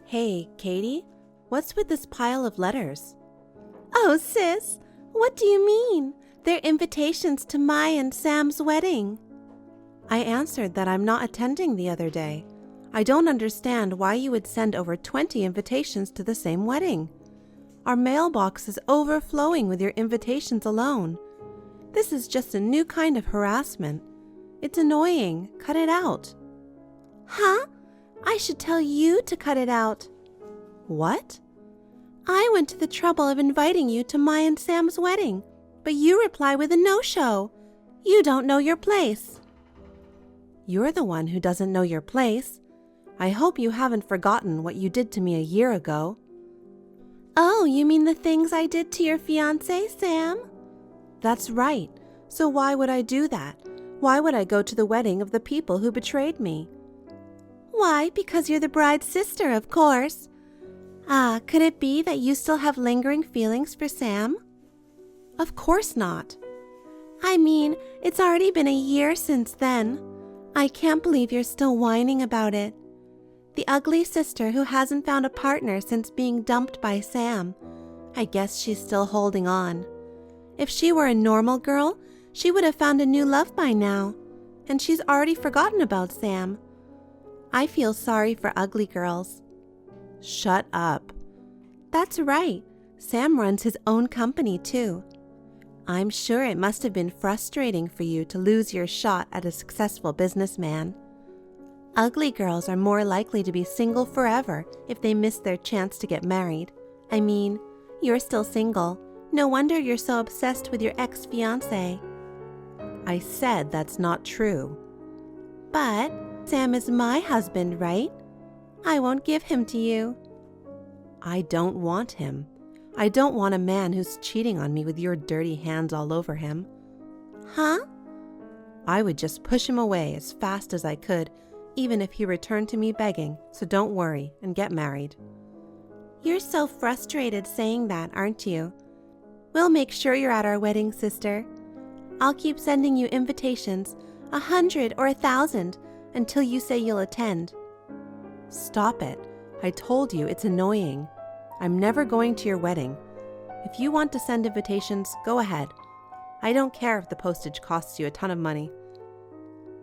Hey, Katie, what's with this pile of letters? Oh, sis, what do you mean? They're invitations to my and Sam's wedding. I answered that I'm not attending the other day. I don't understand why you would send over 20 invitations to the same wedding. Our mailbox is overflowing with your invitations alone. This is just a new kind of harassment. It's annoying. Cut it out. Huh? I should tell you to cut it out. What? I went to the trouble of inviting you to my and Sam's wedding, but you reply with a no-show. You don't know your place. You're the one who doesn't know your place. I hope you haven't forgotten what you did to me a year ago. Oh, you mean the things I did to your fiancé, Sam? That's right. So why would I do that? Why would I go to the wedding of the people who betrayed me? Why, because you're the bride's sister, of course. Ah, could it be that you still have lingering feelings for Sam? Of course not. I mean, it's already been a year since then. I can't believe you're still whining about it. The ugly sister who hasn't found a partner since being dumped by Sam. I guess she's still holding on. If she were a normal girl, she would have found a new love by now. And she's already forgotten about Sam. I feel sorry for ugly girls. Shut up. That's right. Sam runs his own company too. I'm sure it must have been frustrating for you to lose your shot at a successful businessman. Ugly girls are more likely to be single forever if they miss their chance to get married. I mean, you're still single. No wonder you're so obsessed with your ex-fiancé. I said that's not true. But Sam is my husband, right? I won't give him to you. I don't want him. I don't want a man who's cheating on me with your dirty hands all over him. Huh? I would just push him away as fast as I could, even if he returned to me begging, so don't worry and get married. You're so frustrated saying that, aren't you? We'll make sure you're at our wedding, sister. I'll keep sending you invitations, 100 or 1,000, until you say you'll attend. Stop it. I told you it's annoying. I'm never going to your wedding. If you want to send invitations, go ahead. I don't care if the postage costs you a ton of money.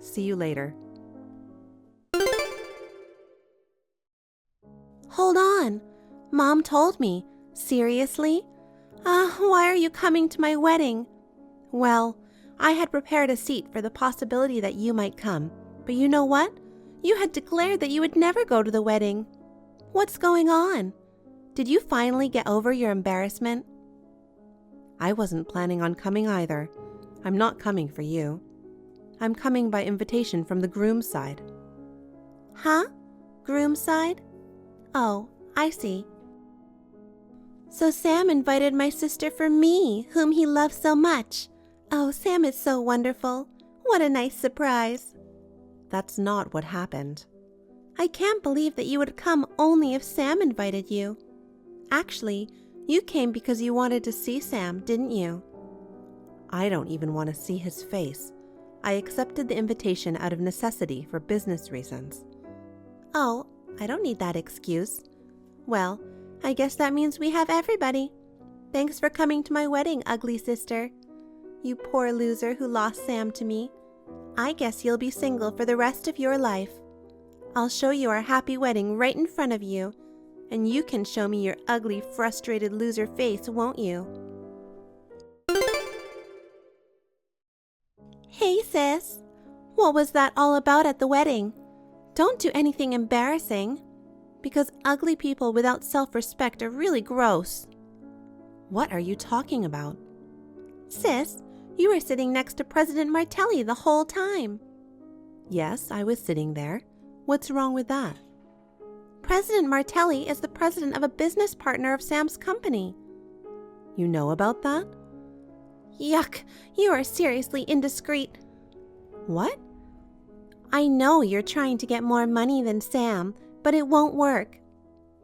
See you later. Hold on. Mom told me. Seriously? Why are you coming to my wedding? Well, I had prepared a seat for the possibility that you might come. But you know what? You had declared that you would never go to the wedding. What's going on? Did you finally get over your embarrassment? I wasn't planning on coming either. I'm not coming for you. I'm coming by invitation from the groom's side. Huh? Groom's side? Oh, I see. So Sam invited my sister for me, whom he loves so much. Oh, Sam is so wonderful. What a nice surprise. That's not what happened. I can't believe that you would come only if Sam invited you. Actually, you came because you wanted to see Sam, didn't you? I don't even want to see his face. I accepted the invitation out of necessity for business reasons. Oh, I don't need that excuse. Well, I guess that means we have everybody. Thanks for coming to my wedding, ugly sister. You poor loser who lost Sam to me. I guess you'll be single for the rest of your life. I'll show you our happy wedding right in front of you, and you can show me your ugly, frustrated loser face, won't you? Hey, sis. What was that all about at the wedding? Don't do anything embarrassing, because ugly people without self-respect are really gross. What are you talking about? Sis, you were sitting next to President Martelli the whole time. Yes, I was sitting there. What's wrong with that? President Martelli is the president of a business partner of Sam's company. You know about that? Yuck, you are seriously indiscreet. What? I know you're trying to get more money than Sam, but it won't work.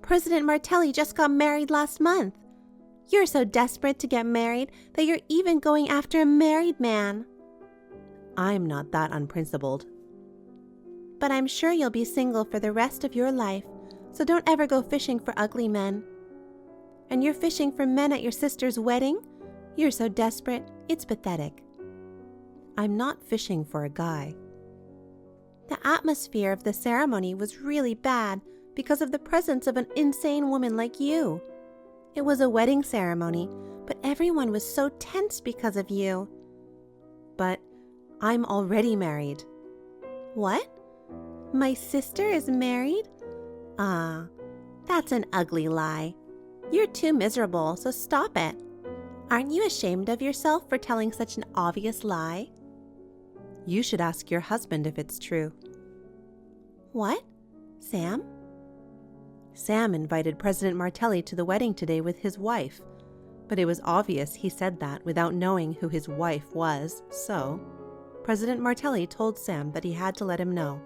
President Martelli just got married last month. You're so desperate to get married that you're even going after a married man. I'm not that unprincipled. But I'm sure you'll be single for the rest of your life, so don't ever go fishing for ugly men. And you're fishing for men at your sister's wedding? You're so desperate, it's pathetic. I'm not fishing for a guy. The atmosphere of the ceremony was really bad because of the presence of an insane woman like you. It was a wedding ceremony, but everyone was so tense because of you. But I'm already married. What? My sister is married? Ah, that's an ugly lie. You're too miserable, so stop it. Aren't you ashamed of yourself for telling such an obvious lie? You should ask your husband if it's true. What? Sam? Sam invited President Martelli to the wedding today with his wife, but it was obvious he said that without knowing who his wife was, so President Martelli told Sam that he had to let him know.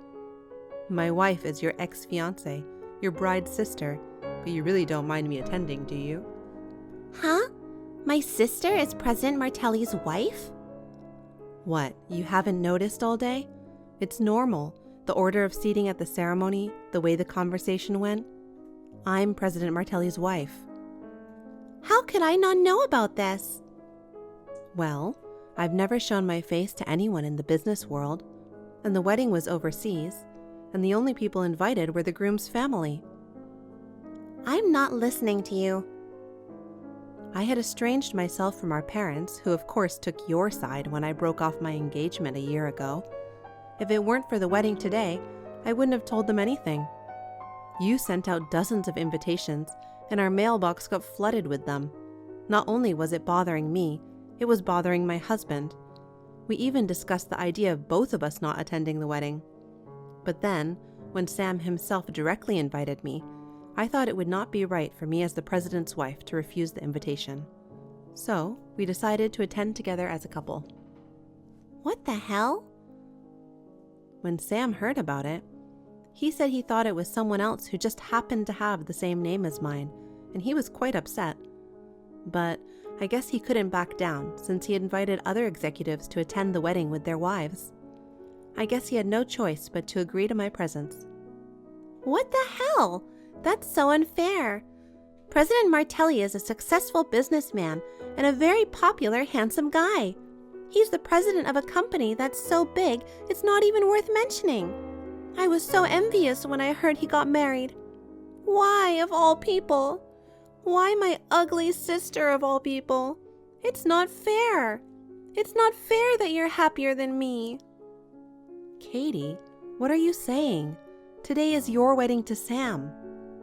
My wife is your ex-fiancée, your bride's sister, but you really don't mind me attending, do you? Huh? My sister is President Martelli's wife? What, you haven't noticed all day? It's normal, the order of seating at the ceremony, the way the conversation went. I'm President Martelli's wife. How could I not know about this? Well, I've never shown my face to anyone in the business world, and the wedding was overseas, and the only people invited were the groom's family. I'm not listening to you. I had estranged myself from our parents, who of course took your side when I broke off my engagement a year ago. If it weren't for the wedding today, I wouldn't have told them anything. You sent out dozens of invitations, and our mailbox got flooded with them. Not only was it bothering me, it was bothering my husband. We even discussed the idea of both of us not attending the wedding. But then, when Sam himself directly invited me, I thought it would not be right for me as the president's wife to refuse the invitation. So, we decided to attend together as a couple. What the hell? When Sam heard about it, he said he thought it was someone else who just happened to have the same name as mine, and he was quite upset. But I guess he couldn't back down since he invited other executives to attend the wedding with their wives. I guess he had no choice but to agree to my presence. What the hell? That's so unfair. President Martelli is a successful businessman and a very popular, handsome guy. He's the president of a company that's so big it's not even worth mentioning. I was so envious when I heard he got married. Why, of all people? Why my ugly sister of all people? It's not fair. It's not fair that you're happier than me. Katie, what are you saying? Today is your wedding to Sam.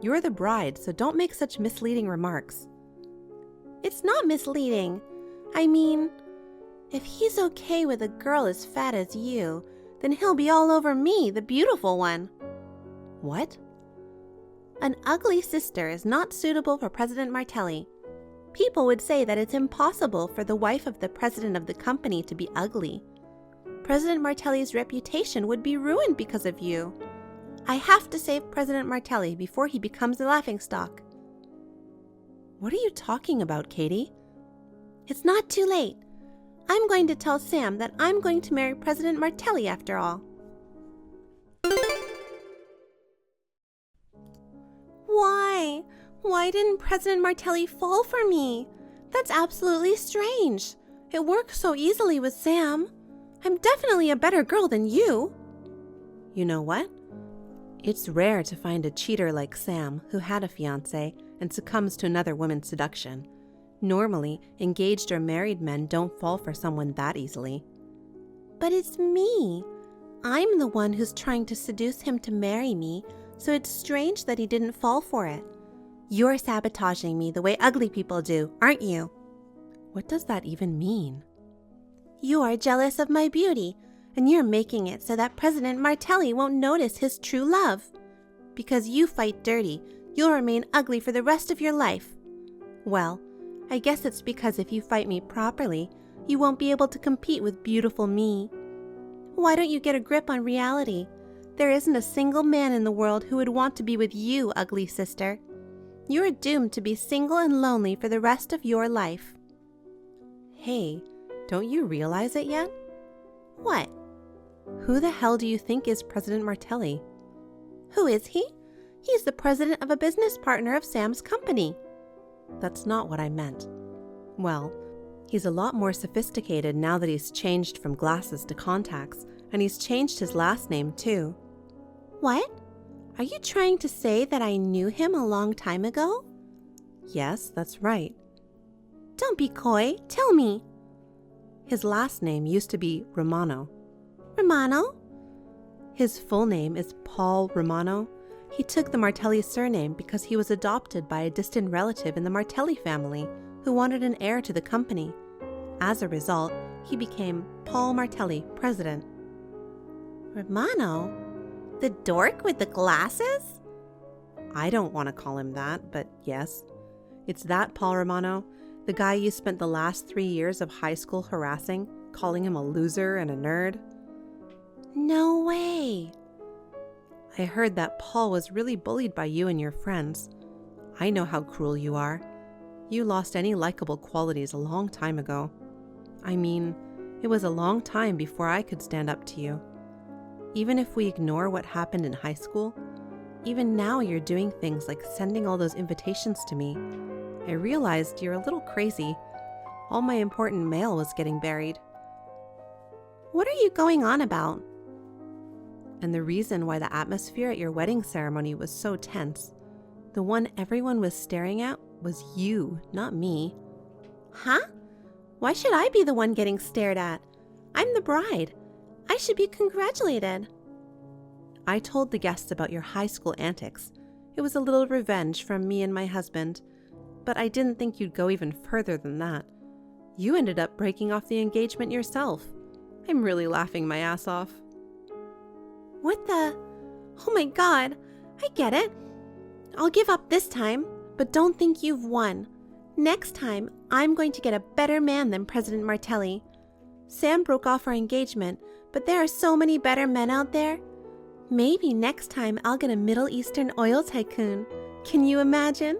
You're the bride, so don't make such misleading remarks. It's not misleading. I mean, if he's okay with a girl as fat as you, then he'll be all over me, the beautiful one. What? An ugly sister is not suitable for President Martelli. People would say that it's impossible for the wife of the president of the company to be ugly. President Martelli's reputation would be ruined because of you. I have to save President Martelli before he becomes a laughingstock. What are you talking about, Katie? It's not too late. I'm going to tell Sam that I'm going to marry President Martelli after all. Why? Why didn't President Martelli fall for me? That's absolutely strange. It works so easily with Sam. I'm definitely a better girl than you. You know what? It's rare to find a cheater like Sam who had a fiancé and succumbs to another woman's seduction. Normally, engaged or married men don't fall for someone that easily. But it's me. I'm the one who's trying to seduce him to marry me, so it's strange that he didn't fall for it. You're sabotaging me the way ugly people do, aren't you? What does that even mean? You are jealous of my beauty, and you're making it so that President Martelli won't notice his true love. Because you fight dirty, you'll remain ugly for the rest of your life. Well, I guess it's because if you fight me properly, you won't be able to compete with beautiful me. Why don't you get a grip on reality? There isn't a single man in the world who would want to be with you, ugly sister. You're doomed to be single and lonely for the rest of your life. Hey, don't you realize it yet? What? Who the hell do you think is President Martelli? Who is he? He's the president of a business partner of Sam's company. That's not what I meant. Well, he's a lot more sophisticated now that he's changed from glasses to contacts, and he's changed his last name too. What? Are you trying to say that I knew him a long time ago? Yes, that's right. Don't be coy. Tell me. His last name used to be Romano. Romano? His full name is Paul Romano. He took the Martelli surname because he was adopted by a distant relative in the Martelli family who wanted an heir to the company. As a result, he became Paul Martelli, president. Romano? The dork with the glasses? I don't want to call him that, but yes. It's that Paul Romano, the guy you spent the last 3 years of high school harassing, calling him a loser and a nerd. No way. I heard that Paul was really bullied by you and your friends. I know how cruel you are. You lost any likable qualities a long time ago. I mean, it was a long time before I could stand up to you. Even if we ignore what happened in high school, even now you're doing things like sending all those invitations to me. I realized you're a little crazy. All my important mail was getting buried. What are you going on about? And the reason why the atmosphere at your wedding ceremony was so tense, the one everyone was staring at, was you, not me. Huh? Why should I be the one getting stared at? I'm the bride. I should be congratulated. I told the guests about your high school antics. It was a little revenge from me and my husband, but I didn't think you'd go even further than that. You ended up breaking off the engagement yourself. I'm really laughing my ass off. What the? Oh my God, I get it. I'll give up this time, but don't think you've won. Next time, I'm going to get a better man than President Martelli. Sam broke off our engagement, but there are so many better men out there. Maybe next time I'll get a Middle Eastern oil tycoon. Can you imagine?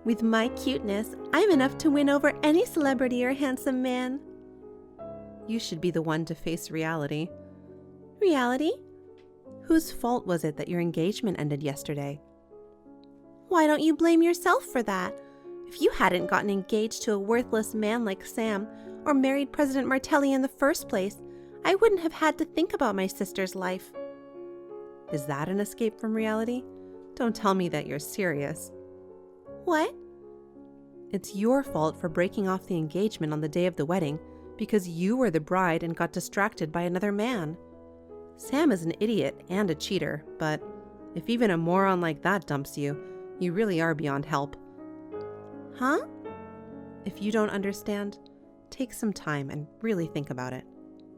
With my cuteness, I'm enough to win over any celebrity or handsome man. You should be the one to face reality. Reality? Whose fault was it that your engagement ended yesterday? Why don't you blame yourself for that? If you hadn't gotten engaged to a worthless man like Sam, or married President Martelli in the first place, I wouldn't have had to think about my sister's life. Is that an escape from reality? Don't tell me that you're serious. What? It's your fault for breaking off the engagement on the day of the wedding because you were the bride and got distracted by another man. Sam is an idiot and a cheater, but if even a moron like that dumps you, you really are beyond help. Huh? If you don't understand, take some time and really think about it.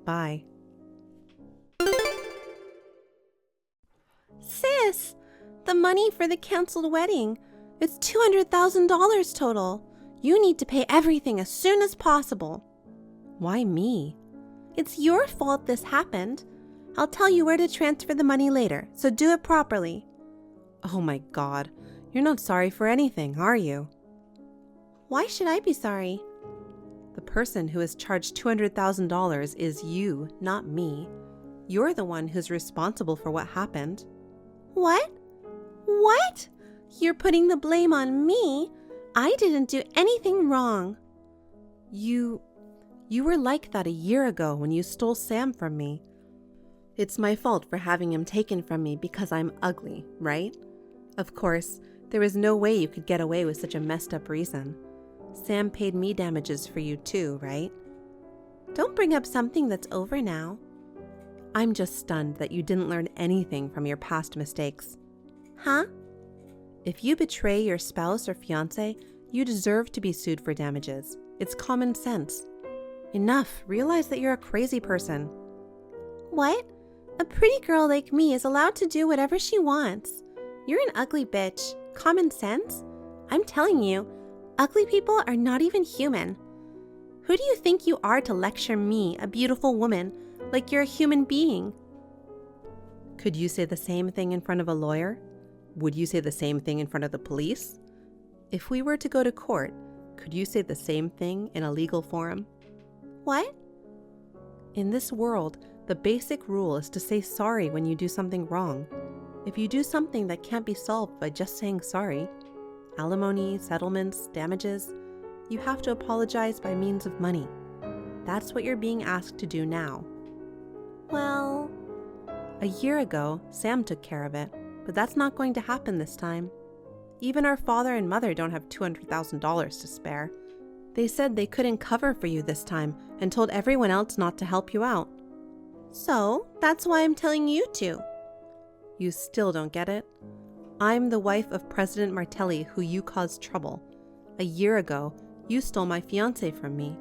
Bye. Sis, the money for the canceled wedding. It's $200,000 total. You need to pay everything as soon as possible. Why me? It's your fault this happened. I'll tell you where to transfer the money later, so do it properly. Oh my God, you're not sorry for anything, are you? Why should I be sorry? The person who is charged $200,000 is you, not me. You're the one who's responsible for what happened. What? What? You're putting the blame on me? I didn't do anything wrong. You were like that a year ago when you stole Sam from me. It's my fault for having him taken from me because I'm ugly, right? Of course, there was no way you could get away with such a messed up reason. Sam paid me damages for you too, right? Don't bring up something that's over now. I'm just stunned that you didn't learn anything from your past mistakes. Huh? If you betray your spouse or fiancé, you deserve to be sued for damages. It's common sense. Enough. Realize that you're a crazy person. What? A pretty girl like me is allowed to do whatever she wants. You're an ugly bitch. Common sense? I'm telling you, ugly people are not even human. Who do you think you are to lecture me, a beautiful woman, like you're a human being? Could you say the same thing in front of a lawyer? Would you say the same thing in front of the police? If we were to go to court, could you say the same thing in a legal forum? What? In this world, the basic rule is to say sorry when you do something wrong. If you do something that can't be solved by just saying sorry, alimony, settlements, damages, you have to apologize by means of money. That's what you're being asked to do now. Well, a year ago, Sam took care of it, but that's not going to happen this time. Even our father and mother don't have $200,000 to spare. They said they couldn't cover for you this time and told everyone else not to help you out. so that's why I'm telling you to. You still don't get it? I'm the wife of President Martelli who you caused trouble. A year ago, you stole my fiancé from me.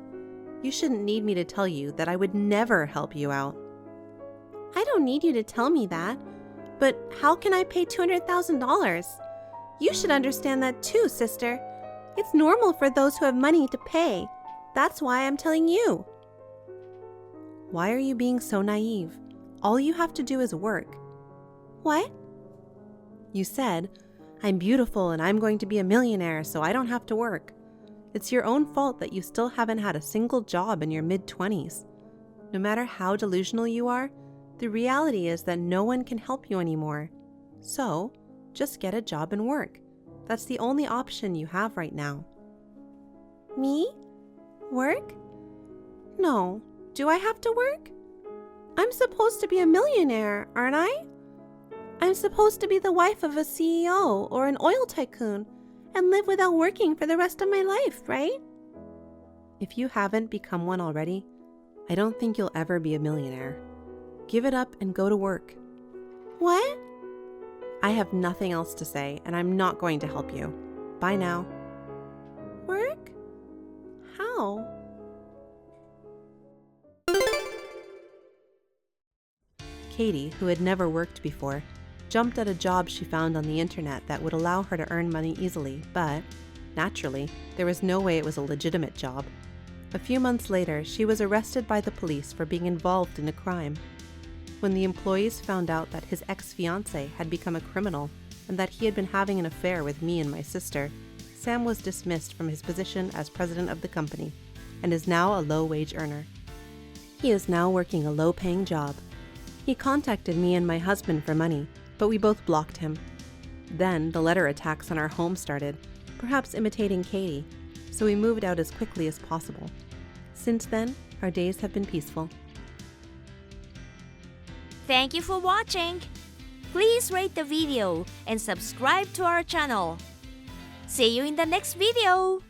You shouldn't need me to tell you that I would never help you out. I don't need you to tell me that, but how can I pay $200,000? You should understand that too, sister. It's normal for those who have money to pay. That's why I'm telling you. Why are you being so naive? All you have to do is work. What? You said, I'm beautiful and I'm going to be a millionaire, so I don't have to work. It's your own fault that you still haven't had a single job in your mid-20s. No matter how delusional you are, the reality is that no one can help you anymore. So, just get a job and work. That's the only option you have right now. Me? Work? No. Do I have to work? I'm supposed to be a millionaire, aren't I? I'm supposed to be the wife of a CEO or an oil tycoon and live without working for the rest of my life, right? If you haven't become one already, I don't think you'll ever be a millionaire. Give it up and go to work. What? I have nothing else to say, and I'm not going to help you. Bye now. Work? How? Katie, who had never worked before, jumped at a job she found on the internet that would allow her to earn money easily, but, naturally, there was no way it was a legitimate job. A few months later, she was arrested by the police for being involved in a crime. When the employees found out that his ex-fiancé had become a criminal and that he had been having an affair with me and my sister, Sam was dismissed from his position as president of the company and is now a low-wage earner. He is now working a low-paying job. He contacted me and my husband for money, but we both blocked him. Then the letter attacks on our home started, perhaps imitating Katie, so we moved out as quickly as possible. Since then, our days have been peaceful. Thank you for watching. Please rate the video and subscribe to our channel. See you in the next video.